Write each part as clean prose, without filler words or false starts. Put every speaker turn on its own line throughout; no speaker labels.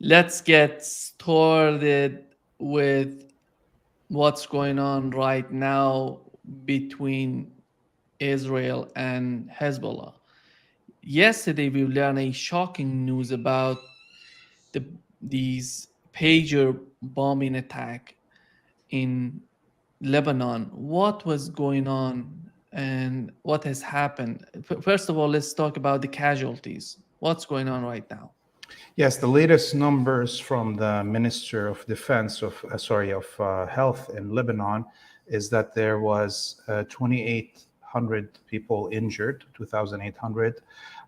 let's get started with what's going on right now between Israel and Hezbollah. Yesterday, we learned a shocking news about these pager bombing attack in Lebanon. What was going on and what has happened? First of all, let's talk about the casualties. What's going on right now?
Yes, the latest numbers from the Minister of Defense of Health in Lebanon is that there was 2,800 people injured, 2,800.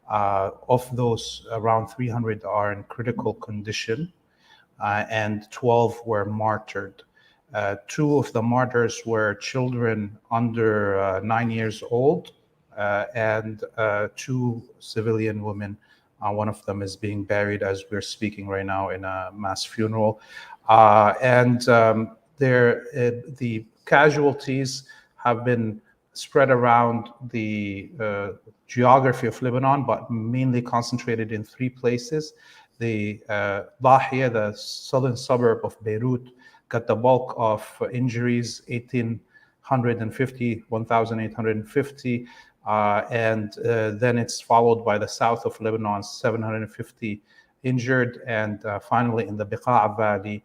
Of those, around 300 are in critical condition, and 12 were martyred. Two of the martyrs were children under 9 years old, and two civilian women. One of them is being buried as we're speaking right now in a mass funeral. The casualties have been spread around the geography of Lebanon, but mainly concentrated in three places. The Dahia, the southern suburb of Beirut, got the bulk of injuries, 1,850, 1,850. And then it's followed by the south of Lebanon, 750 injured. And finally, in the Bekaa Valley,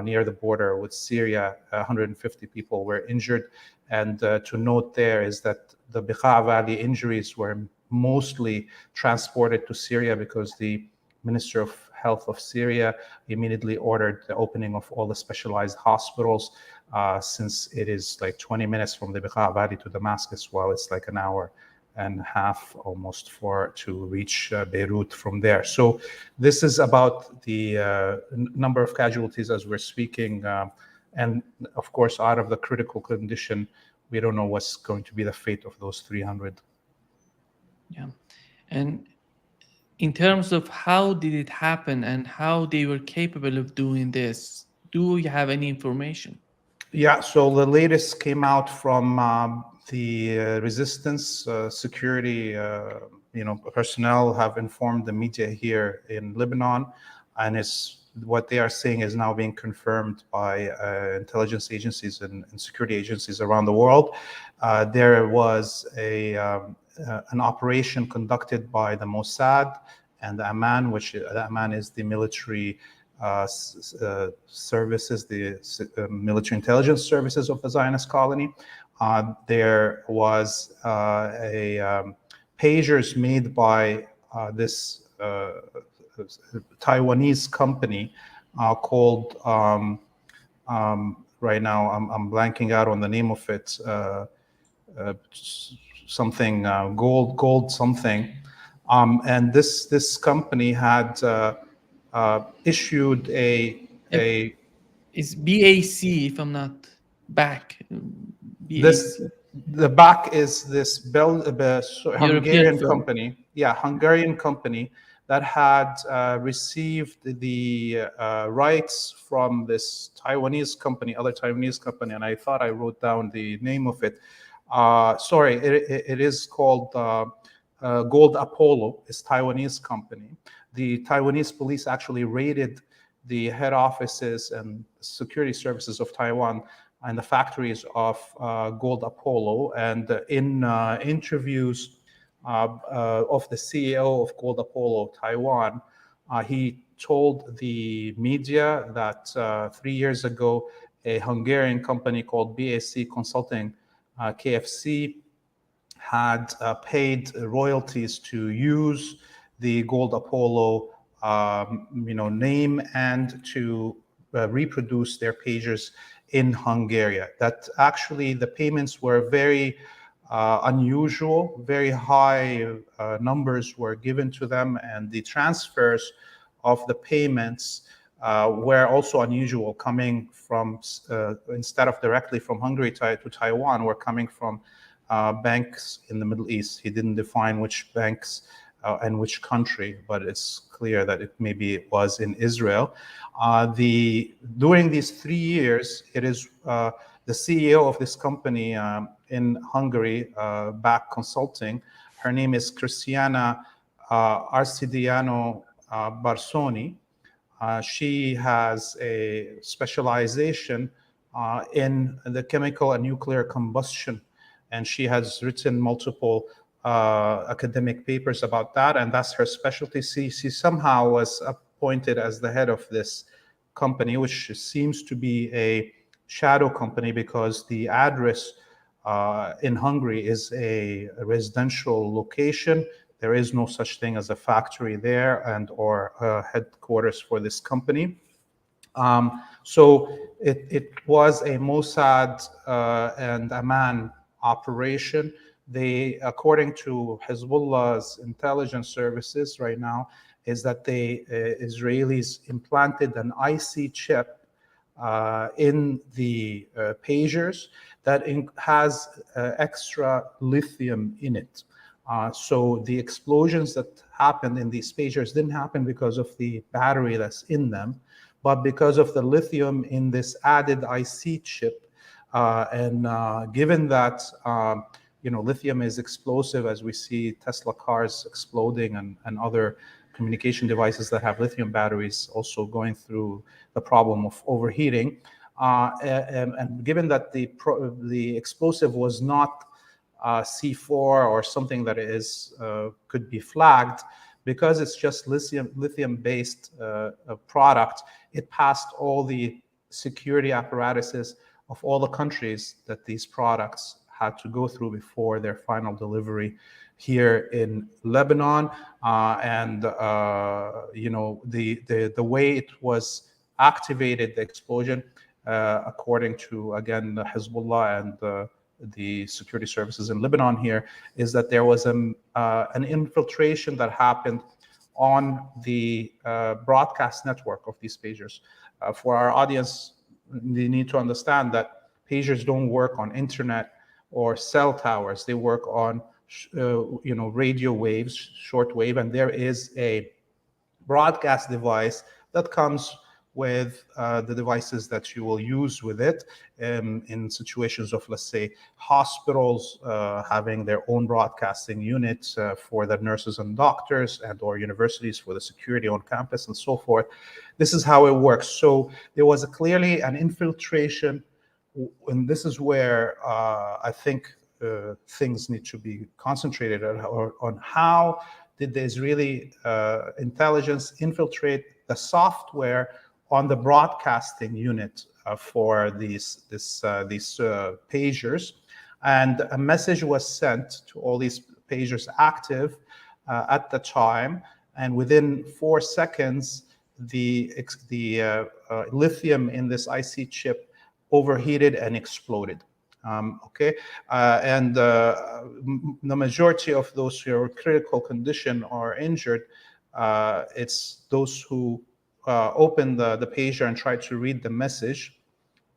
near the border with Syria, 150 people were injured. And to note there is that the Bekaa Valley injuries were mostly transported to Syria because the Minister of Health of Syria immediately ordered the opening of all the specialized hospitals, since it is like 20 minutes from the Bekaa Valley to Damascus, while it's like an hour and a half almost to reach Beirut from there. So this is about the number of casualties as we're speaking. And of course, out of the critical condition, we don't know what's going to be the fate of those 300.
Yeah. And in terms of how did it happen and how they were capable of doing this, do you have any information?
Yeah, so the latest came out from the resistance security, personnel have informed the media here in Lebanon, and what they are saying is now being confirmed by intelligence agencies and security agencies around the world. There was an operation conducted by the Mossad and the Aman, which the Aman is the military services, the military intelligence services of the Zionist colony. There was pagers made by this Taiwanese company called, right now I'm blanking out on the name of it, something gold something. And this company had issued
It's BAC, if I'm not back.
this
BAC,
the back is this
European
Hungarian
firm.
company, Hungarian company that had received the rights from this Taiwanese company, other Taiwanese company, and I thought I wrote down the name of it. Sorry, it is called Gold Apollo. It's Taiwanese company. The Taiwanese police actually raided the head offices and security services of Taiwan and the factories of Gold Apollo. And in interviews of the CEO of Gold Apollo Taiwan, he told the media that 3 years ago, a Hungarian company called BAC Consulting, KFC, had paid royalties to use the Gold Apollo name and to reproduce their pagers in Hungary. That actually the payments were very unusual, very high numbers were given to them, and the transfers of the payments were also unusual, coming from instead of directly from Hungary to Taiwan, were coming from banks in the Middle East. He didn't define which banks and which country, but it's clear that it was in Israel. During these 3 years, it is the CEO of this company in Hungary, back consulting. Her name is Cristiana Arcidiano Barsoni. She has a specialization in the chemical and nuclear combustion, and she has written multiple academic papers about that, and that's her specialty. She somehow was appointed as the head of this company, which seems to be a shadow company because the address in Hungary is a residential location. There is no such thing as a factory there and or headquarters for this company. So it was a Mossad and Amman operation. They, according to Hezbollah's intelligence services right now, is that the Israelis implanted an IC chip in the pagers that has extra lithium in it. So the explosions that happened in these pagers didn't happen because of the battery that's in them, but because of the lithium in this added IC chip. Given that lithium is explosive, as we see Tesla cars exploding and other communication devices that have lithium batteries also going through the problem of overheating. And given that the explosive was not C4 or something that is could be flagged, because it's just lithium-based product, it passed all the security apparatuses of all the countries that these products had to go through before their final delivery here in Lebanon. The way it was activated, the explosion, according to, again, the Hezbollah and the security services in Lebanon here, is that there was an infiltration that happened on the broadcast network of these pagers. For our audience, they need to understand that pagers don't work on internet or cell towers. They work on radio waves, shortwave, and there is a broadcast device that comes with the devices that you will use with it in situations of, let's say, hospitals having their own broadcasting units for the nurses and doctors, and or universities for the security on campus and so forth. This is how it works. So there was clearly an infiltration, and this is where I think things need to be concentrated on how did the Israeli intelligence infiltrate the software on the broadcasting unit for these pagers, and a message was sent to all these pagers active at the time, and within 4 seconds, the lithium in this IC chip overheated and exploded. The majority of those who are critical condition or injured, it's those who open the pager and try to read the message,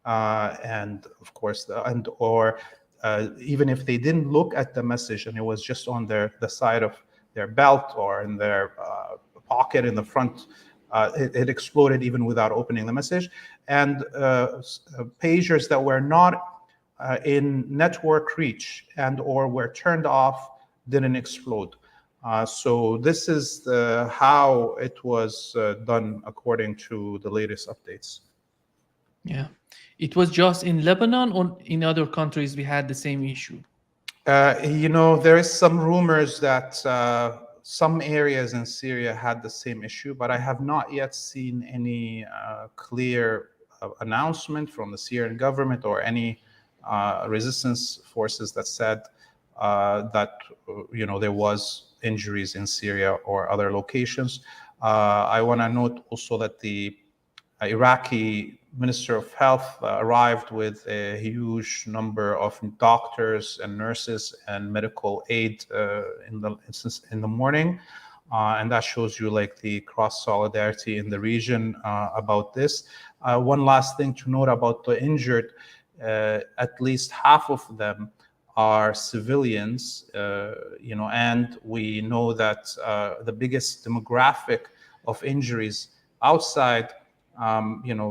and of course, even if they didn't look at the message and it was just on the side of their belt or in their pocket in the front, it exploded even without opening the message. And pagers that were not in network reach and or were turned off didn't explode. So this is how it was done according to the latest updates.
Yeah. It was just in Lebanon, or in other countries we had the same issue?
There is some rumors that some areas in Syria had the same issue, but I have not yet seen any clear announcement from the Syrian government or any resistance forces that said that there was injuries in Syria or other locations. I want to note also that the Iraqi Minister of Health arrived with a huge number of doctors and nurses and medical aid in the morning, and that shows you like the cross solidarity in the region about this. One last thing to note about the injured: at least half of them are civilians, and we know that the biggest demographic of injuries outside,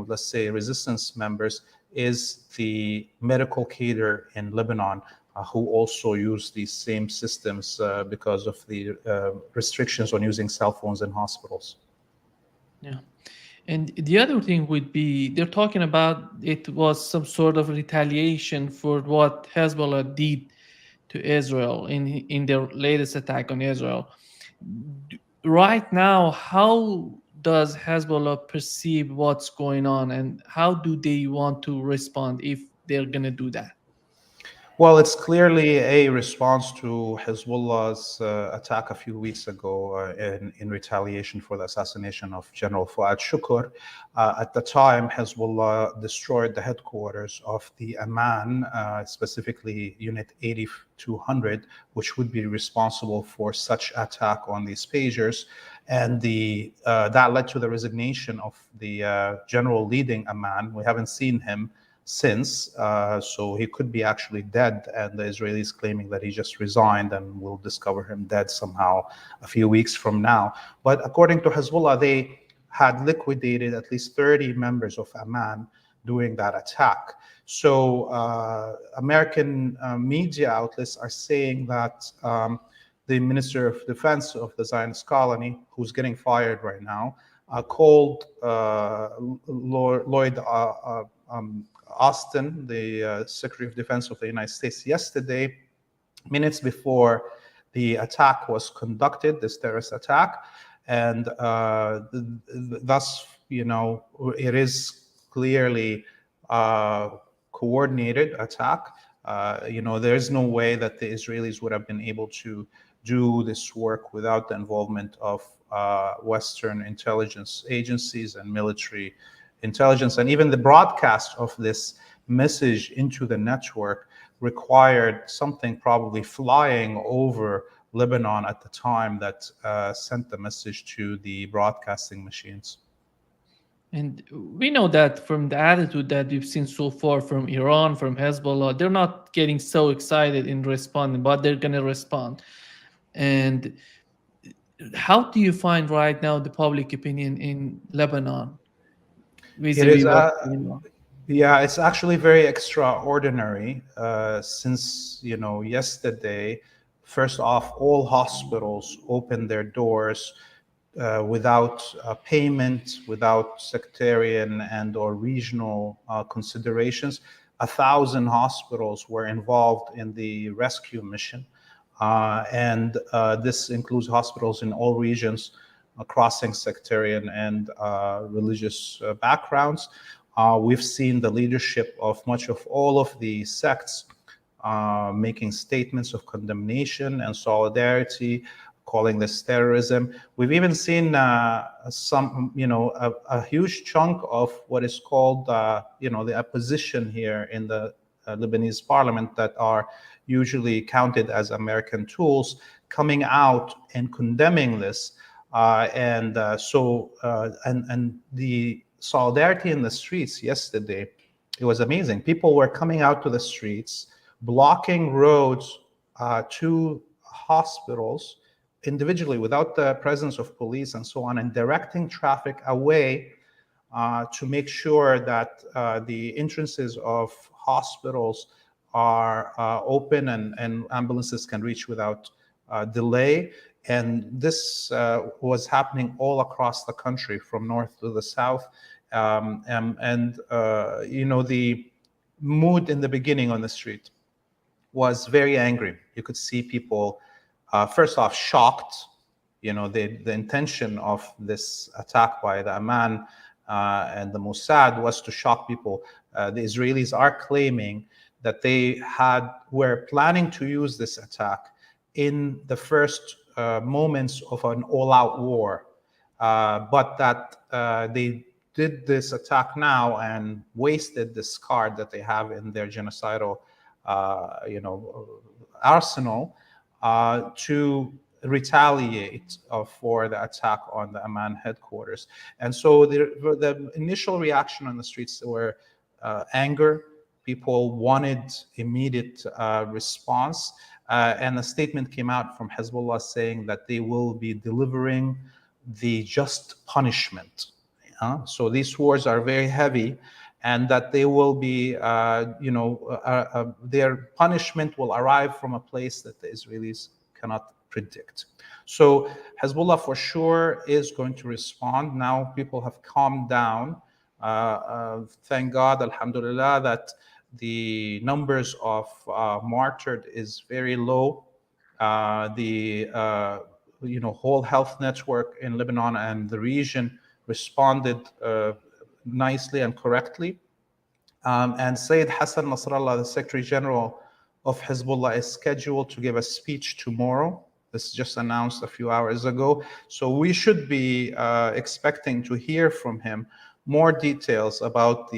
let's say resistance members, is the medical cadre in Lebanon, who also use these same systems because of the restrictions on using cell phones in hospitals.
Yeah. And the other thing would be they're talking about it was some sort of retaliation for what Hezbollah did to Israel in their latest attack on Israel. Right now, how does Hezbollah perceive what's going on, and how do they want to respond if they're gonna do that?
Well, it's clearly a response to Hezbollah's attack a few weeks ago in retaliation for the assassination of General Fuad Shukr. At the time, Hezbollah destroyed the headquarters of the Amman, specifically Unit 8200, which would be responsible for such attack on these pagers. And that led to the resignation of the general leading Amman. We haven't seen him since, so he could be actually dead, and the Israelis claiming that he just resigned, and we'll discover him dead somehow a few weeks from now. But according to Hezbollah, they had liquidated at least 30 members of Amman during that attack. So American media outlets are saying that the Minister of Defense of the Zionist colony, who's getting fired right now, called Lloyd Austin, the Secretary of Defense of the United States, yesterday, minutes before the attack was conducted, this terrorist attack. And thus, it is clearly coordinated attack. There's no way that the Israelis would have been able to do this work without the involvement of Western intelligence agencies and military intelligence. And even the broadcast of this message into the network required something probably flying over Lebanon at the time that sent the message to the broadcasting machines.
And we know that from the attitude that we've seen so far from Iran, from Hezbollah, they're not getting so excited in responding, but they're going to respond. And how do you find right now the public opinion in Lebanon vis-a-vis what's going on?
Yeah, it's actually very extraordinary since, yesterday, first off, all hospitals opened their doors without payment, without sectarian and or regional considerations. 1,000 hospitals were involved in the rescue mission. And this includes hospitals in all regions crossing sectarian and religious backgrounds. We've seen the leadership of much of all of the sects making statements of condemnation and solidarity, calling this terrorism. We've even seen a huge chunk of what is called, the opposition here in the Lebanese parliament that are usually counted as American tools, coming out and condemning this. And the solidarity in the streets yesterday, it was amazing. People were coming out to the streets, blocking roads to hospitals individually without the presence of police and so on, and directing traffic away to make sure that the entrances of hospitals are open and ambulances can reach without delay. And this was happening all across the country, from north to the south. The mood in the beginning on the street was very angry. You could see people, first off, shocked. The intention of this attack by the Amman and the Mossad was to shock people. The Israelis are claiming that they were planning to use this attack in the first moments of an all-out war, but that they did this attack now and wasted this card that they have in their genocidal, arsenal to retaliate for the attack on the Amman headquarters. And so the initial reaction on the streets were anger. People wanted immediate response. And a statement came out from Hezbollah saying that they will be delivering the just punishment. So these wars are very heavy, and that they will be, their punishment will arrive from a place that the Israelis cannot predict. So Hezbollah for sure is going to respond. Now people have calmed down. Thank God, alhamdulillah, that the numbers of martyred is very low. The whole health network in Lebanon and the region responded nicely and correctly. And Sayyid Hassan Nasrallah, the Secretary General of Hezbollah, is scheduled to give a speech tomorrow. This is just announced a few hours ago. So we should be expecting to hear from him more details about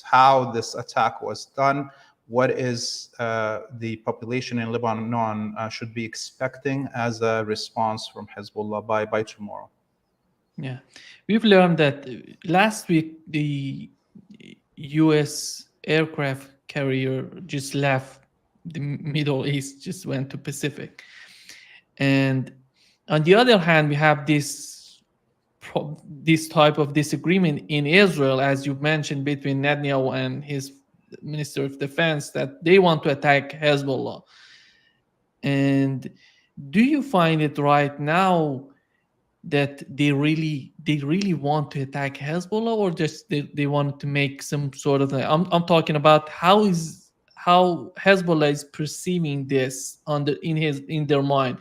how this attack was done, what is the population in Lebanon should be expecting as a response from Hezbollah by tomorrow.
Yeah, we've learned that last week the U.S. aircraft carrier just left the Middle East, just went to Pacific, and on the other hand, we have this type of disagreement in Israel, as you mentioned, between Netanyahu and his Minister of Defense, that they want to attack Hezbollah. And do you find it right now that they really want to attack Hezbollah, or just they want to make some sort of I'm talking about how Hezbollah is perceiving this in their mind.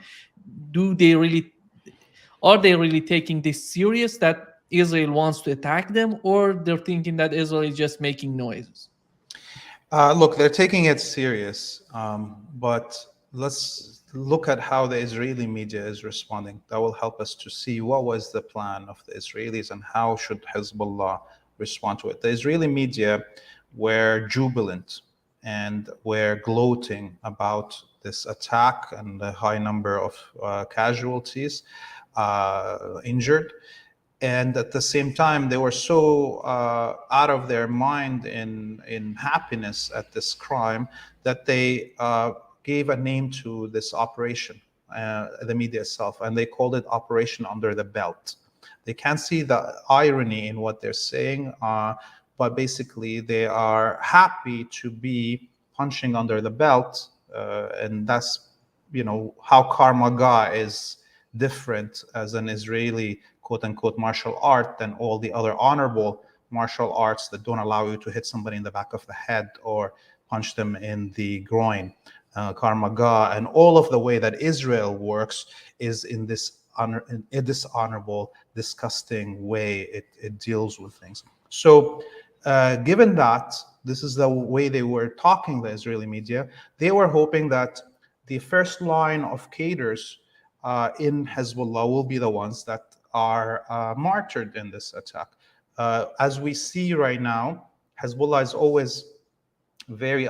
Are they really taking this serious, that Israel wants to attack them, or they're thinking that Israel is just making noises?
Look, they're taking it serious, but let's look at how the Israeli media is responding. That will help us to see what was the plan of the Israelis and how should Hezbollah respond to it. The Israeli media were jubilant and were gloating about this attack and the high number of casualties, injured. And at the same time, they were so out of their mind in happiness at this crime that they gave a name to this operation, the media itself, and they called it Operation Under the Belt. They can't see the irony in what they're saying, but basically they are happy to be punching under the belt, and that's how Krav Maga is different as an Israeli quote-unquote martial art than all the other honorable martial arts that don't allow you to hit somebody in the back of the head or punch them in the groin. Krav Maga and all of the way that Israel works is in this dishonorable, disgusting way it deals with things. So given that this is the way they were talking, the Israeli media, they were hoping that the first line of cadres in Hezbollah will be the ones that are martyred in this attack. As we see right now, Hezbollah is always very,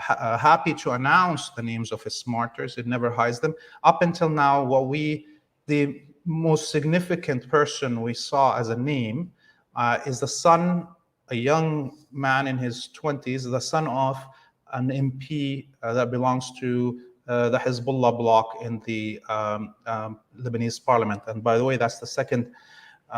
happy to announce the names of its martyrs. It never hides them. Up until now, the most significant person we saw as a name is the son, a young man in his 20s, the son of an MP that belongs to the Hezbollah bloc in the Lebanese parliament. And by the way, that's the second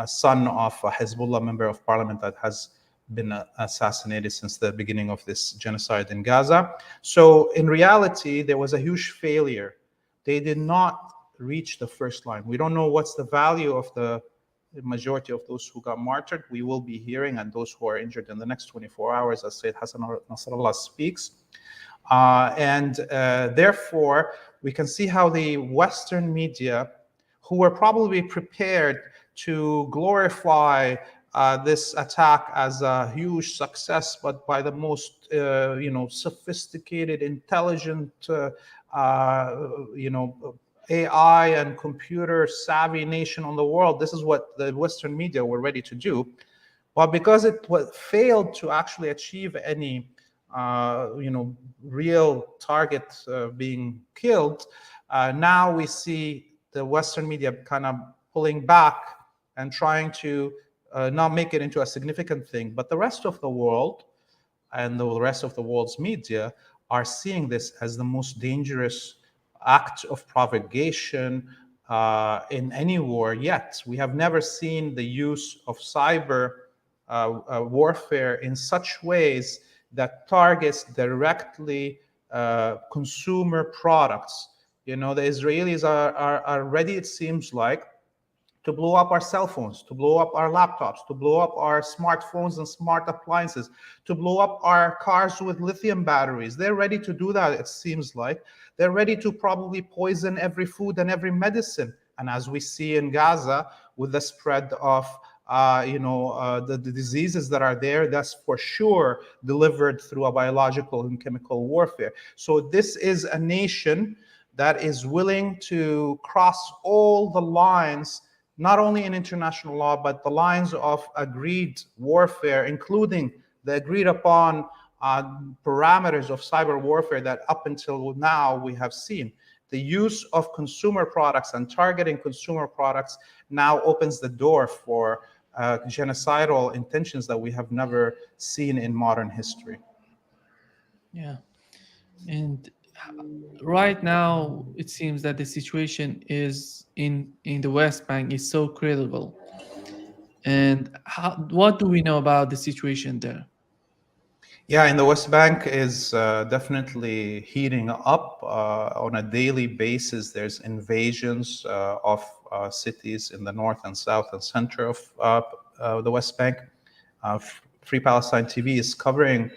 son of a Hezbollah member of parliament that has been assassinated since the beginning of this genocide in Gaza. So in reality, there was a huge failure. They did not reach the first line. We don't know what's the value of the majority of those who got martyred. We will be hearing, and those who are injured in the next 24 hours, as Sayyid Hassan Nasrallah speaks. Therefore, we can see how the Western media, who were probably prepared to glorify this attack as a huge success, but by the most, sophisticated, intelligent, AI and computer savvy nation on the world. This is what the Western media were ready to do. But because it failed to actually achieve any real target being killed, now we see the Western media kind of pulling back and trying to not make it into a significant thing. But the rest of the world and the rest of the world's media are seeing this as the most dangerous act of propagation in any war yet. We have never seen the use of cyber warfare in such ways that targets directly consumer products. You know, the Israelis are ready, it seems like, to blow up our cell phones, to blow up our laptops, to blow up our smartphones and smart appliances, to blow up our cars with lithium batteries. They're ready to do that, it seems like. They're ready to probably poison every food and every medicine. And as we see in Gaza, with the spread of the diseases that are there, that's for sure delivered through a biological and chemical warfare. So this is a nation that is willing to cross all the lines, not only in international law, but the lines of agreed warfare, including the agreed upon parameters of cyber warfare that up until now we have seen. The use of consumer products and targeting consumer products now opens the door for genocidal intentions that we have never seen in modern history.
Yeah. And right now, it seems that the situation is in the West Bank is so critical. And what do we know about the situation there?
Yeah, in the West Bank is definitely heating up on a daily basis. There's invasions of cities in the north and south and center of the West Bank. Free Palestine TV is covering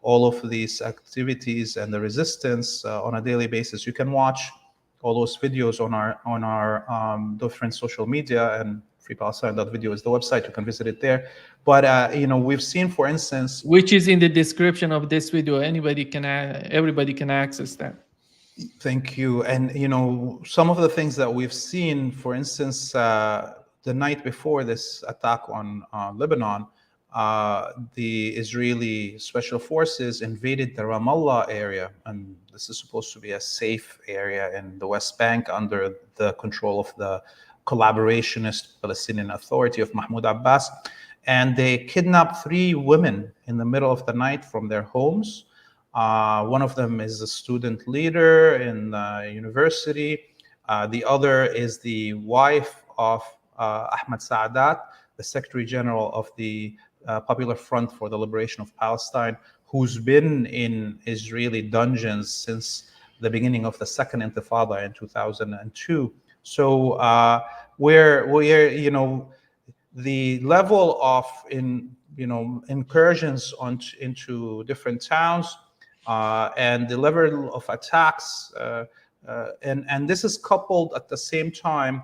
all of these activities and the resistance on a daily basis. You can watch all those videos on our different social media, and freepalestine.video is the website. You can visit it there. But we've seen, for instance,
Which is in the description of this video. Everybody can access that.
thank you. And some of the things that we've seen, for instance, the night before this attack on Lebanon, the Israeli special forces invaded the Ramallah area, and this is supposed to be a safe area in the West Bank under the control of the collaborationist Palestinian Authority of Mahmoud Abbas. And they kidnapped 3 women in the middle of the night from their homes. One of them is a student leader in university. The other is the wife of Ahmed Saadat, the Secretary General of the Popular Front for the Liberation of Palestine, who's been in Israeli dungeons since the beginning of the Second Intifada in 2002. So the level of incursions into different towns and the level of attacks, and this is coupled at the same time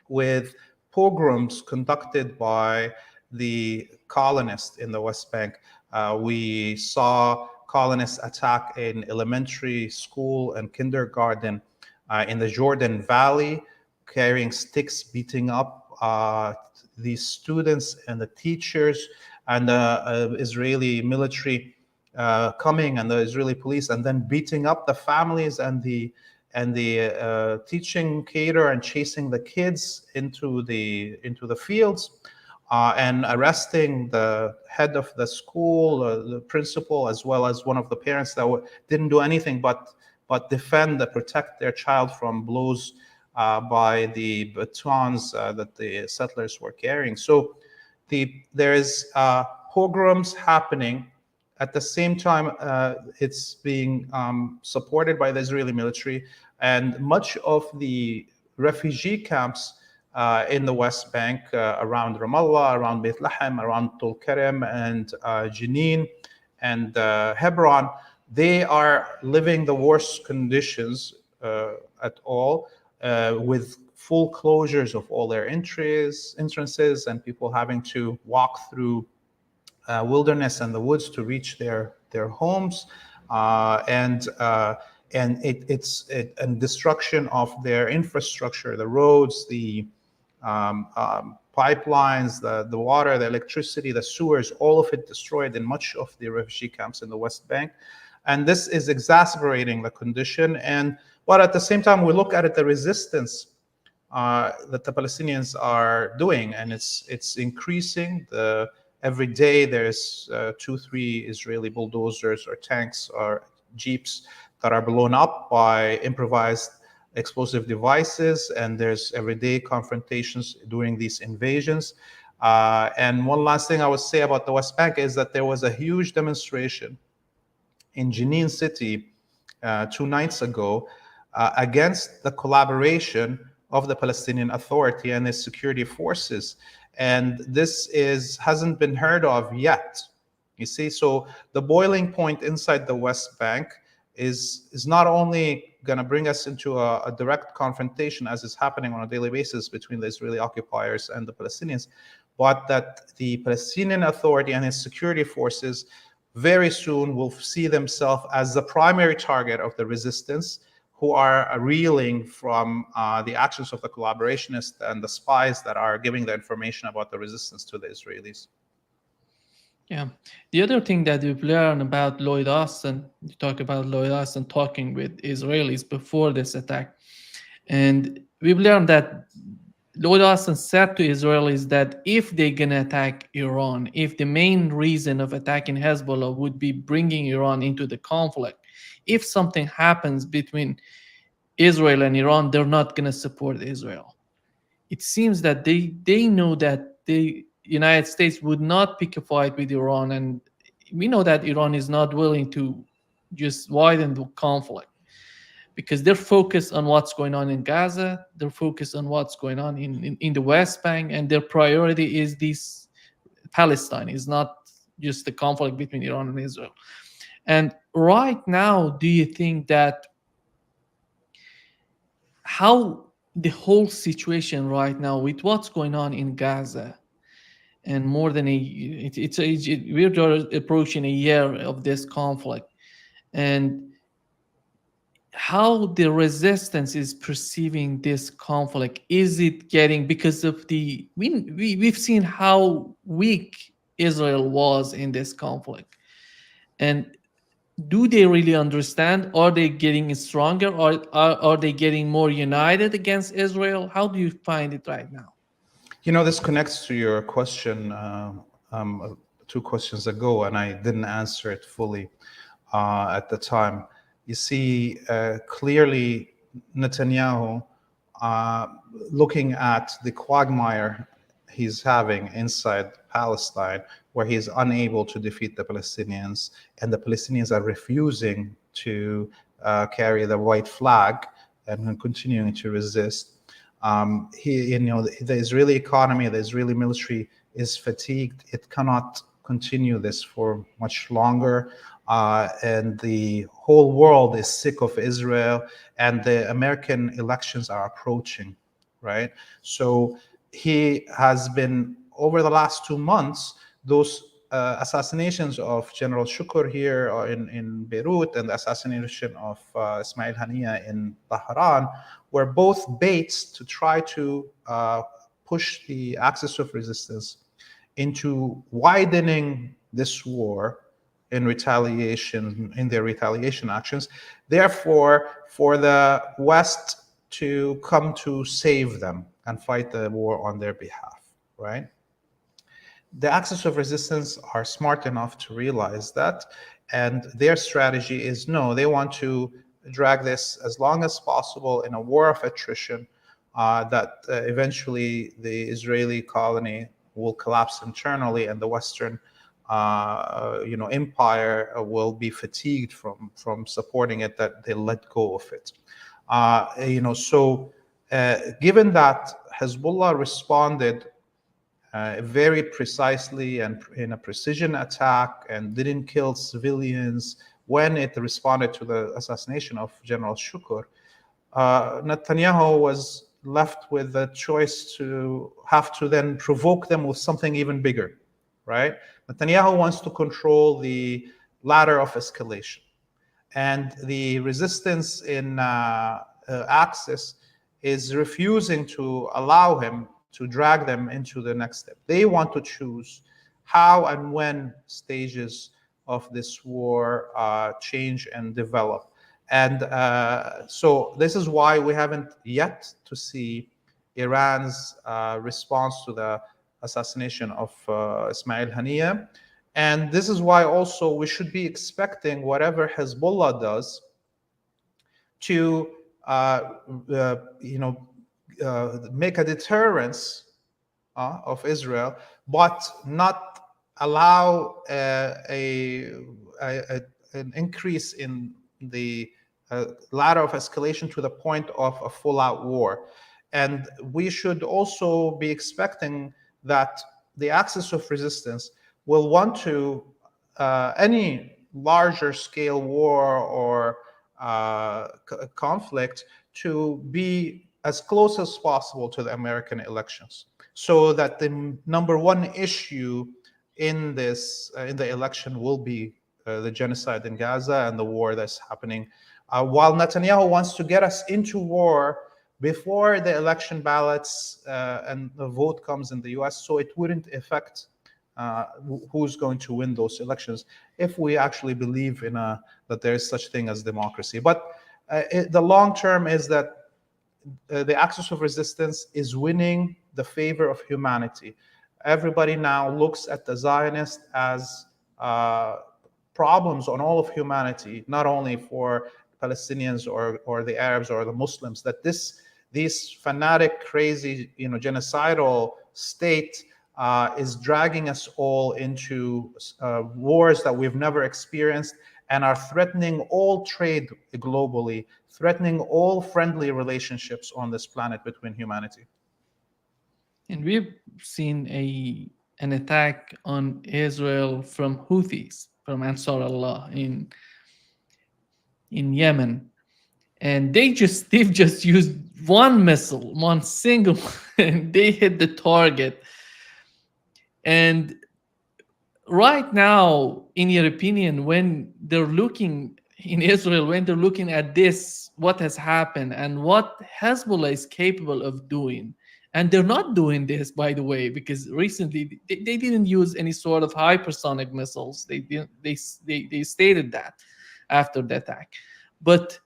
with pogroms conducted by the colonists in the West Bank. We saw colonists attack an elementary school and kindergarten in the Jordan Valley, carrying sticks, beating up the students and the teachers, and the Israeli military coming, and the Israeli police, and then beating up the families and the teaching cater and chasing the kids into the fields, and arresting the head of the school, the principal, as well as one of the parents that didn't do anything but defend and protect their child from blows by the batons that the settlers were carrying. So there is pogroms happening. At the same time, it's being supported by the Israeli military, and much of the refugee camps in the West Bank, around Ramallah, around Beit Lahem, around Tul Karim, and Jenin, and Hebron, they are living the worst conditions at all, with full closures of all their entrances, and people having to walk through wilderness and the woods to reach their homes, and destruction of their infrastructure, the roads, the pipelines, the water, the electricity, the sewers, all of it destroyed in much of the refugee camps in the West Bank. And this is exacerbating the condition. But at the same time, we look at it, the resistance that the Palestinians are doing, and it's increasing. Every day there's 2-3 Israeli bulldozers or tanks or jeeps that are blown up by improvised explosive devices, and there's everyday confrontations during these invasions. And one last thing I would say about the West Bank is that there was a huge demonstration in Jenin city 2 nights ago against the collaboration of the Palestinian Authority and its security forces. And this hasn't been heard of yet. You see, so the boiling point inside the West Bank is not only going to bring us into a direct confrontation, as is happening on a daily basis between the Israeli occupiers and the Palestinians, but that the Palestinian Authority and its security forces very soon will see themselves as the primary target of the resistance, who are reeling from the actions of the collaborationists and the spies that are giving the information about the resistance to the Israelis.
Yeah. The other thing that we've learned about Lloyd Austin, you talk about Lloyd Austin talking with Israelis before this attack. And we've learned that Lloyd Austin said to Israelis that if they're going to attack Iran, if the main reason of attacking Hezbollah would be bringing Iran into the conflict, if something happens between Israel and Iran, they're not going to support Israel. It seems that they know that the United States would not pick a fight with Iran, and we know that Iran is not willing to just widen the conflict because they're focused on what's going on in Gaza, they're focused on what's going on in the West Bank, and their priority is this Palestine, is not just the conflict between Iran and Israel. And right now, do you think that how the whole situation right now with what's going on in Gaza and more than we're approaching a year of this conflict, and how the resistance is perceiving this conflict, is it getting, because of we've seen how weak Israel was in this conflict, and do they really understand? Are they getting stronger, or are they getting more united against Israel? How do you find it right now?
You know, this connects to your question 2 questions ago, and I didn't answer it fully at the time. You see, clearly Netanyahu, looking at the quagmire he's having inside Palestine, where he's unable to defeat the Palestinians, and the Palestinians are refusing to carry the white flag and continuing to resist. The Israeli economy, the Israeli military is fatigued. It cannot continue this for much longer. And the whole world is sick of Israel, and the American elections are approaching, right? So he has been, over the last 2 months, those assassinations of General Shukr here in Beirut and the assassination of Ismail Haniyeh in Tehran were both baits to try to push the axis of resistance into widening this war in retaliation, in their retaliation actions. Therefore, for the West to come to save them and fight the war on their behalf, right? The axis of resistance are smart enough to realize that, and their strategy is no, they want to drag this as long as possible in a war of attrition that eventually the Israeli colony will collapse internally, and the Western empire will be fatigued from supporting it, that they let go of it. Given that Hezbollah responded very precisely and in a precision attack and didn't kill civilians when it responded to the assassination of General Shukr, Netanyahu was left with the choice to have to then provoke them with something even bigger, right? Netanyahu wants to control the ladder of escalation. And the resistance in Axis is refusing to allow him to drag them into the next step. They want to choose how and when stages of this war change and develop. And so this is why we haven't yet to see Iran's response to the assassination of Ismail Haniyeh. And this is why also we should be expecting whatever Hezbollah does to make a deterrence of Israel, but not allow an increase in the ladder of escalation to the point of a full-out war. And we should also be expecting that the axis of resistance will want to, any larger scale war or conflict, to be as close as possible to the American elections, so that the number one issue in this in the election will be the genocide in Gaza and the war that's happening. While Netanyahu wants to get us into war before the election ballots and the vote comes in the US, so it wouldn't affect who's going to win those elections, if we actually believe in that there is such thing as democracy. But the long term is that the axis of resistance is winning the favor of humanity. Everybody now looks at the Zionists as problems on all of humanity, not only for Palestinians or the Arabs or the Muslims, that these fanatic, crazy, genocidal state is dragging us all into wars that we've never experienced, and are threatening all trade globally, threatening all friendly relationships on this planet between humanity.
And we've seen an attack on Israel from Houthis, from Ansar Allah in Yemen, and they've just used one missile, one single, and they hit the target. And right now, in your opinion, when they're looking in Israel, when they're looking at this, what has happened and what Hezbollah is capable of doing, and they're not doing this, by the way, because recently they didn't use any sort of hypersonic missiles. They stated that after the attack. But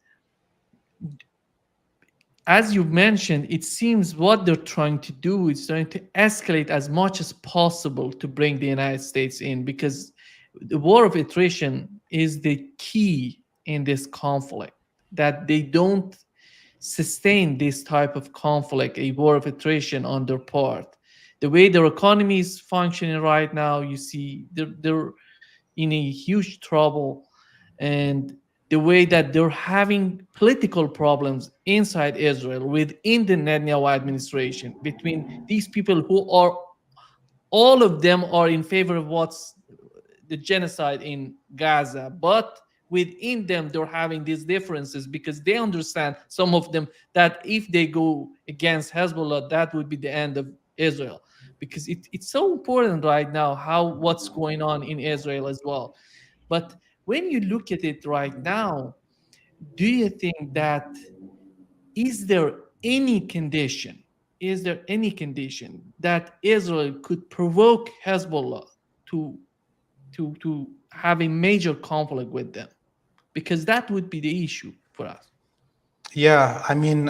as you mentioned, it seems what they're trying to do is trying to escalate as much as possible to bring the United States in, because the war of attrition is the key in this conflict, that they don't sustain this type of conflict, a war of attrition on their part. The way their economy is functioning right now, you see they're in a huge trouble, and the way that they're having political problems inside Israel, within the Netanyahu administration, between these people who are, all of them are in favor of what's the genocide in Gaza, but within them they're having these differences, because they understand, some of them, that if they go against Hezbollah, that would be the end of Israel, because it's so important right now what's going on in Israel as well. But when you look at it right now, do you think that is there any condition that Israel could provoke Hezbollah to have a major conflict with them? Because that would be the issue for us.
Yeah, I mean,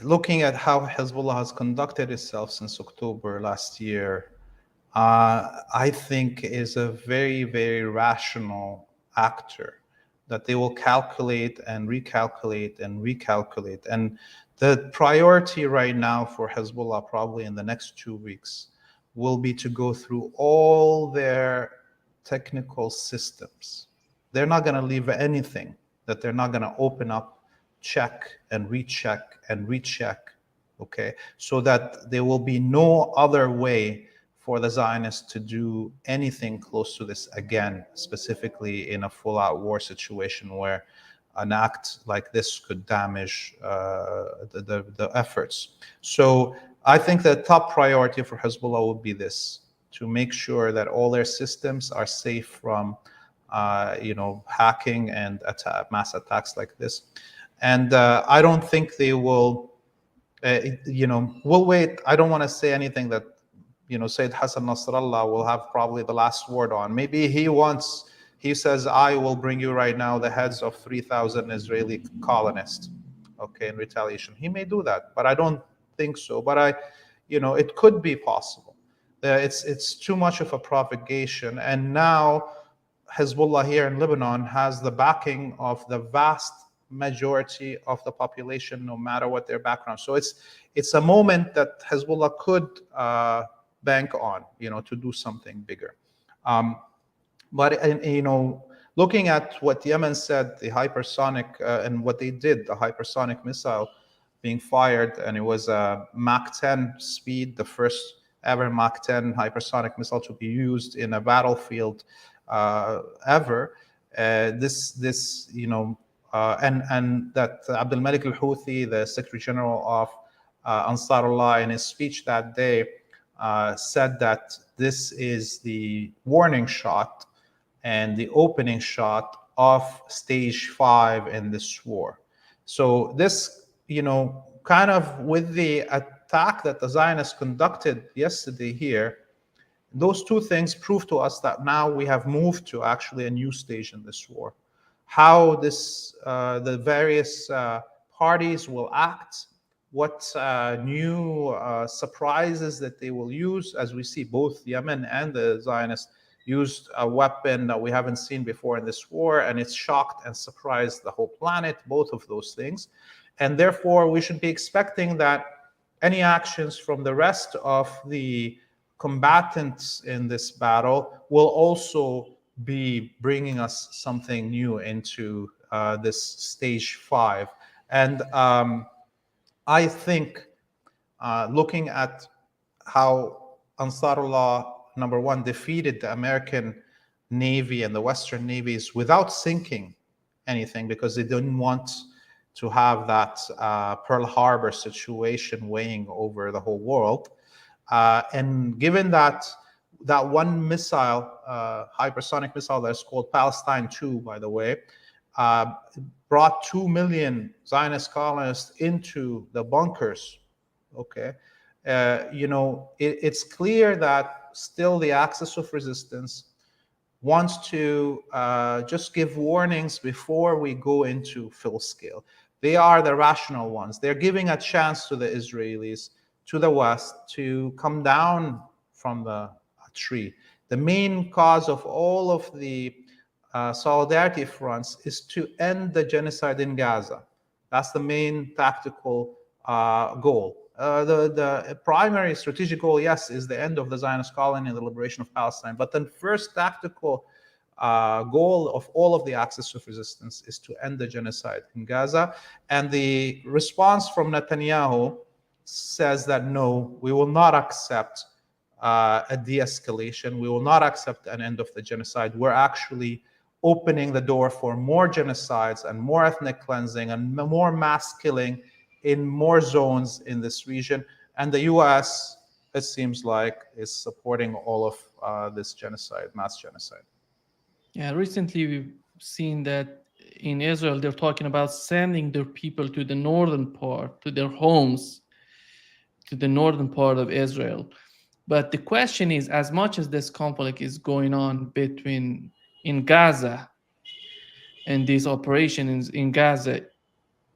looking at how Hezbollah has conducted itself since October last year, I think is a very, very rational actor, that they will calculate and recalculate and recalculate. And the priority right now for Hezbollah, probably in the next 2 weeks, will be to go through all their technical systems. They're not going to leave anything that they're not going to open up, check and recheck and recheck, okay? So that there will be no other way for the Zionists to do anything close to this again, specifically in a full-out war situation where an act like this could damage the efforts. So I think the top priority for Hezbollah would be this, to make sure that all their systems are safe from hacking and mass attacks like this. And I don't think they will, we'll wait. I don't want to say anything that, Sayyid Hassan Nasrallah will have probably the last word on. Maybe he says, I will bring you right now the heads of 3,000 Israeli colonists, okay, in retaliation. He may do that, but I don't think so. But it could be possible. It's too much of a provocation. And now Hezbollah here in Lebanon has the backing of the vast majority of the population, no matter what their background. So it's a moment that Hezbollah could bank on, to do something bigger. But Looking at what Yemen said, the hypersonic, and what they did, the hypersonic missile being fired, and it was a Mach 10 speed, the first ever Mach 10 hypersonic missile to be used in a battlefield ever. This and that Abdul Malik al-Houthi, the Secretary General of Ansarullah, in his speech that day, said that this is the warning shot and the opening shot of stage 5 in this war. So this, kind of with the attack that the Zionists conducted yesterday here, those two things prove to us that now we have moved to actually a new stage in this war. How the various parties will act, what new surprises that they will use, as we see both Yemen and the Zionists used a weapon that we haven't seen before in this war, and it's shocked and surprised the whole planet, both of those things. And therefore, we should be expecting that any actions from the rest of the combatants in this battle will also be bringing us something new into this stage 5. And I think looking at how Ansarullah, number one, defeated the American Navy and the Western navies without sinking anything, because they didn't want to have that Pearl Harbor situation weighing over the whole world. And given that one missile, hypersonic missile that's called Palestine 2, by the way, brought 2 million Zionist colonists into the bunkers. Okay, it's clear that still the axis of resistance wants to just give warnings before we go into full scale. They are the rational ones. They're giving a chance to the Israelis, to the West, to come down from the tree. The main cause of all of the solidarity fronts is to end the genocide in Gaza. That's the main tactical goal. The primary strategic goal, yes, is the end of the Zionist colony and the liberation of Palestine. But the first tactical goal of all of the axis of resistance is to end the genocide in Gaza. And the response from Netanyahu says that no, we will not accept a de-escalation. We will not accept an end of the genocide. We're actually opening the door for more genocides and more ethnic cleansing and more mass killing in more zones in this region. And the US, it seems like, is supporting all of this genocide, mass genocide.
Yeah, recently we've seen that in Israel, they're talking about sending their people to the northern part, to their homes, to the northern part of Israel. But the question is, as much as this conflict is going on in Gaza and these operations in Gaza,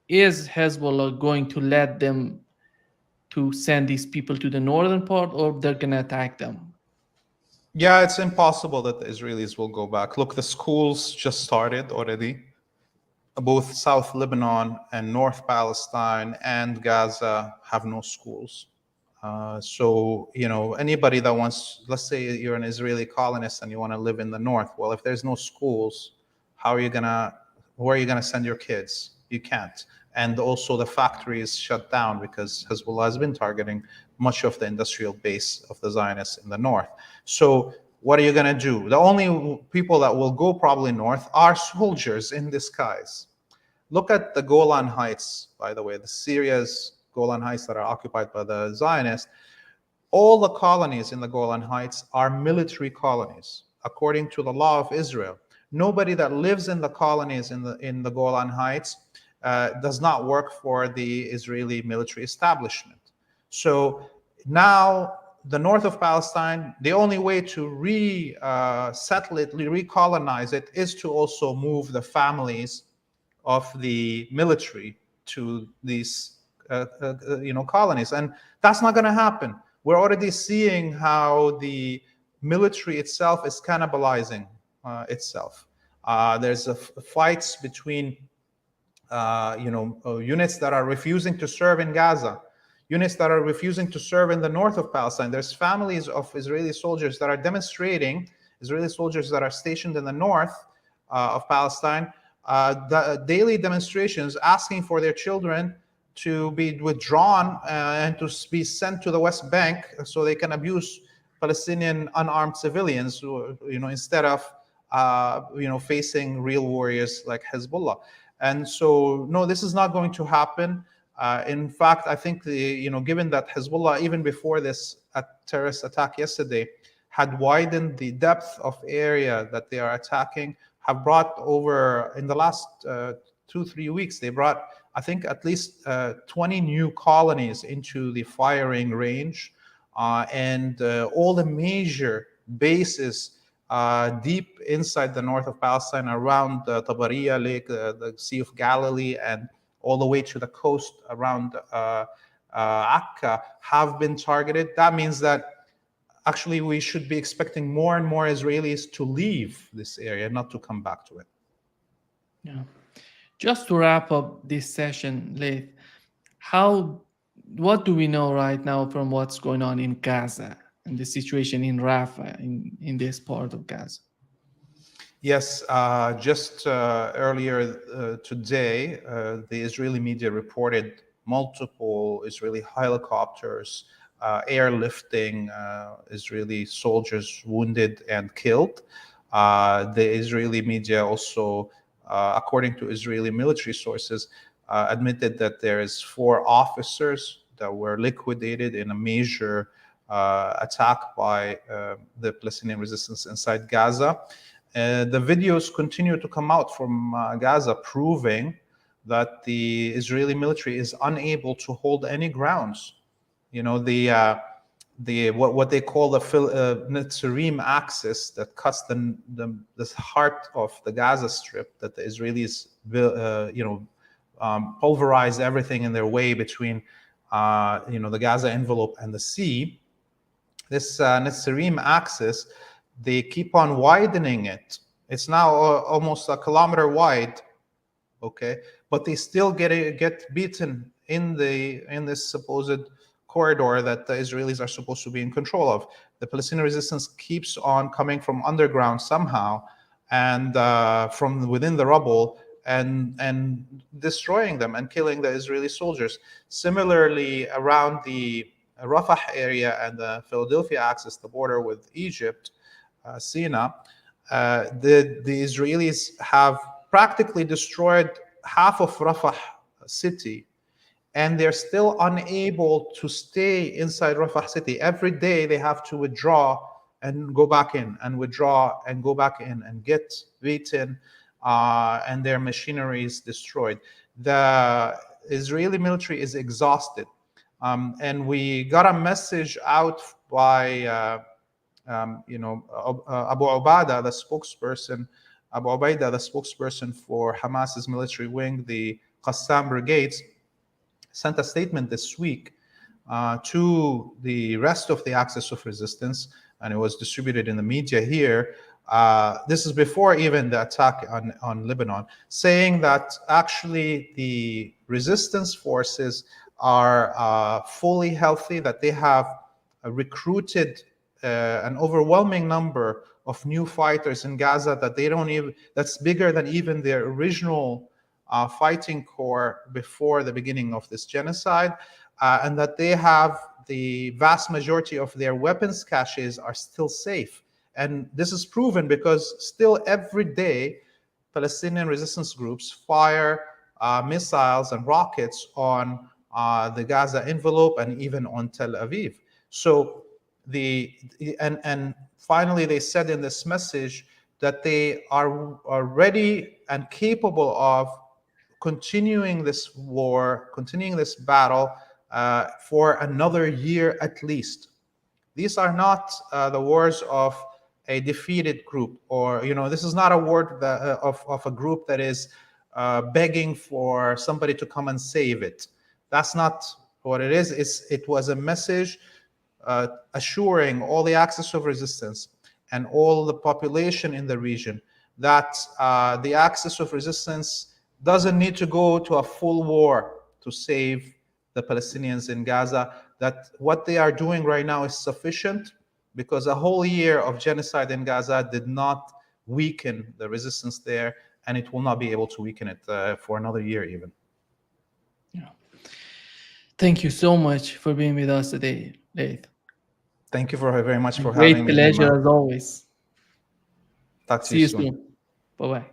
is Hezbollah going to let them to send these people to the northern part, or they're going to attack them?
Yeah, it's impossible that the Israelis will go back. Look, the schools just started already. Both South Lebanon and North Palestine and Gaza have no schools. So, anybody that wants, let's say you're an Israeli colonist and you want to live in the north. Well, if there's no schools, where are you gonna send your kids? You can't. And also the factories shut down because Hezbollah has been targeting much of the industrial base of the Zionists in the north. So what are you gonna do? The only people that will go probably north are soldiers in disguise. Look at the Golan Heights, by the way, the Syria's Golan Heights that are occupied by the Zionists. All the colonies in the Golan Heights are military colonies, according to the law of Israel. Nobody that lives in the colonies in the Golan Heights does not work for the Israeli military establishment. So now the north of Palestine, the only way to resettle it, recolonize it, is to also move the families of the military to these colonies. And that's not going to happen. We're already seeing how the military itself is cannibalizing itself. There's fights between units that are refusing to serve in Gaza, units that are refusing to serve in the north of Palestine. There's families of Israeli soldiers that are demonstrating, Israeli soldiers that are stationed in the north of Palestine, the daily demonstrations asking for their children to be withdrawn and to be sent to the West Bank so they can abuse Palestinian unarmed civilians, instead of facing real warriors like Hezbollah. And so, no, this is not going to happen. In fact, I think given that Hezbollah, even before this terrorist attack yesterday, had widened the depth of area that they are attacking, have brought over in the last 2-3 weeks, they brought, I think, at least 20 new colonies into the firing range, and all the major bases deep inside the north of Palestine, around the Tabariya Lake, the Sea of Galilee, and all the way to the coast around Akka, have been targeted. That means that actually we should be expecting more and more Israelis to leave this area, not to come back to it.
Yeah. Just to wrap up this session, Leith, what do we know right now from what's going on in Gaza and the situation in Rafah, in this part of Gaza?
Yes, just earlier today, the Israeli media reported multiple Israeli helicopters airlifting Israeli soldiers wounded and killed. The Israeli media also, according to Israeli military sources, admitted that there is 4 officers that were liquidated in a major attack by the Palestinian resistance inside Gaza. The videos continue to come out from Gaza, proving that the Israeli military is unable to hold any grounds. What they call the Netzarim axis that cuts the heart of the Gaza Strip, that the Israelis pulverize everything in their way between the Gaza envelope and the sea. This Netzarim axis, they keep on widening it. It's now almost a kilometer wide, okay, but they still get beaten in this supposed corridor that the Israelis are supposed to be in control of. The Palestinian resistance keeps on coming from underground somehow, and from within the rubble, and destroying them and killing the Israeli soldiers. Similarly, around the Rafah area and the Philadelphia axis, the border with Egypt, Sina, the Israelis have practically destroyed half of Rafah city, and they're still unable to stay inside Rafah city. Every day they have to withdraw and go back in, and withdraw and go back in, and get beaten, and their machinery is destroyed. The Israeli military is exhausted. And we got a message out by Abu Ubaidah, the spokesperson for Hamas's military wing, the Qassam brigades, sent a statement this week to the rest of the axis of resistance, and it was distributed in the media here. This is before even the attack on Lebanon, saying that actually the resistance forces are fully healthy, that they have recruited an overwhelming number of new fighters in Gaza, that's bigger than even their original fighting corps before the beginning of this genocide, and that they have the vast majority of their weapons caches are still safe. And this is proven because still every day Palestinian resistance groups fire missiles and rockets on the Gaza envelope and even on Tel Aviv. So and finally they said in this message that they are ready and capable of continuing this war, continuing this battle for another year at least. These are not the words of a defeated group, or this is not a word of a group that is begging for somebody to come and save it. That's not what it is. It was a message assuring all the axis of resistance and all the population in the region that the axis of resistance doesn't need to go to a full war to save the Palestinians in Gaza, that what they are doing right now is sufficient, because a whole year of genocide in Gaza did not weaken the resistance there, and it will not be able to weaken it for another year even.
Yeah. Thank you so much for being with us today, Laith.
Thank you very much for
Great
having me,
pleasure
Hima.
as always.
Talk to
See
you
you
soon.
soon. Bye-bye.